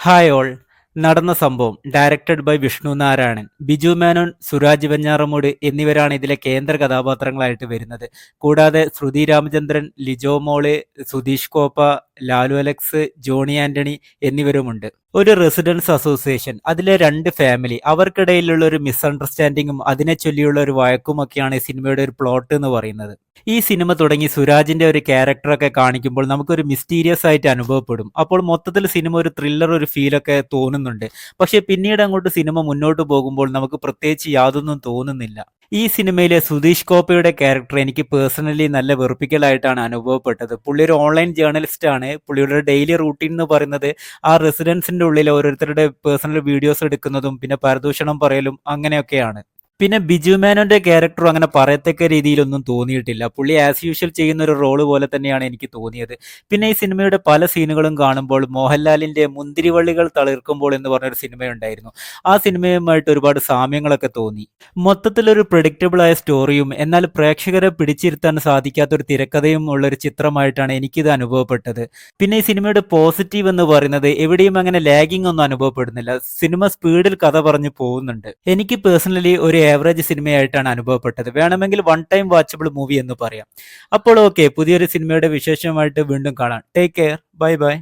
Hi all. നടന്ന സംഭവം directed by Vishnu Narayanan, Biju Menon, Suraj Venjaramoodu എന്നിവരാണ് ഇതിലെ കേന്ദ്ര കഥാപാത്രങ്ങളായിട്ട് വരുന്നത്. കൂടാതെ ശ്രുതി Ramachandran, Lijo Mol, Sudheesh Koppa, Lalu Alex, Johnny Antony എന്നിവരുമുണ്ട്. ഒരു റെസിഡൻസ് അസോസിയേഷൻ, അതിലെ രണ്ട് ഫാമിലി, അവർക്കിടയിലുള്ള ഒരു മിസ്അണ്ടർസ്റ്റാൻഡിങ്ങും അതിനെ ചൊല്ലിയുള്ള ഒരു വഴക്കുമൊക്കെയാണ് ഈ സിനിമയുടെ ഒരു പ്ലോട്ട് എന്ന് പറയുന്നത്. ഈ സിനിമ തുടങ്ങി സുരാജിന്റെ ഒരു ക്യാരക്ടറൊക്കെ കാണിക്കുമ്പോൾ നമുക്കൊരു മിസ്റ്റീരിയസ് ആയിട്ട് അനുഭവപ്പെടും. അപ്പോൾ മൊത്തത്തിൽ സിനിമ ഒരു ത്രില്ലർ ഒരു ഫീലൊക്കെ തോന്നുന്നുണ്ട്. പക്ഷെ പിന്നീട് അങ്ങോട്ട് സിനിമ മുന്നോട്ട് പോകുമ്പോൾ നമുക്ക് പ്രത്യേകിച്ച് യാതൊന്നും തോന്നുന്നില്ല. ഈ സിനിമയിലെ സുധീഷ് കോപ്പയുടെ ക്യാരക്ടർ എനിക്ക് പേഴ്സണലി നല്ല വെറുപ്പിക്കലായിട്ടാണ് അനുഭവപ്പെട്ടത്. പുള്ളി ഒരു ഓൺലൈൻ ജേർണലിസ്റ്റ് ആണ്. പുള്ളിയുടെ ഡെയിലി റൂട്ടീൻ എന്ന് പറയുന്നത് ആ റെസിഡൻസിന്റെ ഉള്ളിൽ ഓരോരുത്തരുടെ പേഴ്സണൽ വീഡിയോസ് എടുക്കുന്നതും പിന്നെ പരദൂഷണം പറയലും അങ്ങനെയൊക്കെയാണ്. പിന്നെ ബിജു മേനോന്റെ ക്യാരക്ടറും അങ്ങനെ പറയത്തക്ക രീതിയിലൊന്നും തോന്നിയിട്ടില്ല. പുള്ളി ആസ് യൂഷ്വൽ ചെയ്യുന്ന ഒരു റോള് പോലെ തന്നെയാണ് എനിക്ക് തോന്നിയത്. പിന്നെ ഈ സിനിമയുടെ പല സീനുകളും കാണുമ്പോൾ മോഹൻലാലിന്റെ മുന്തിരിവള്ളികൾ തളിർക്കുമ്പോൾ എന്ന് പറഞ്ഞൊരു സിനിമയുണ്ടായിരുന്നു. ആ സിനിമയുമായിട്ട് ഒരുപാട് സാമ്യങ്ങളൊക്കെ തോന്നി. മൊത്തത്തിലൊരു പ്രഡിക്റ്റബിൾ ആയ സ്റ്റോറിയും എന്നാൽ പ്രേക്ഷകരെ പിടിച്ചിരുത്താൻ സാധിക്കാത്ത ഒരു തിരക്കഥയും ഉള്ള ഒരു ചിത്രമായിട്ടാണ് എനിക്കിത് അനുഭവപ്പെട്ടത്. പിന്നെ ഈ സിനിമയുടെ പോസിറ്റീവ് എന്ന് പറയുന്നത് എവിടെയും അങ്ങനെ ലാഗിങ് ഒന്നും അനുഭവപ്പെടുന്നില്ല. സിനിമ സ്പീഡിൽ കഥ പറഞ്ഞു പോകുന്നുണ്ട്. എനിക്ക് പേഴ്സണലി ഒരു ആവറേജ് സിനിമയായിട്ടാണ് അനുഭവപ്പെട്ടത്. വേണമെങ്കിൽ വൺ ടൈം വാച്ചബിൾ മൂവി എന്ന് പറയാം. അപ്പോൾ ഓക്കെ, പുതിയൊരു സിനിമയുടെ വിശേഷമായിട്ട് വീണ്ടും കാണാം. Take care, bye bye.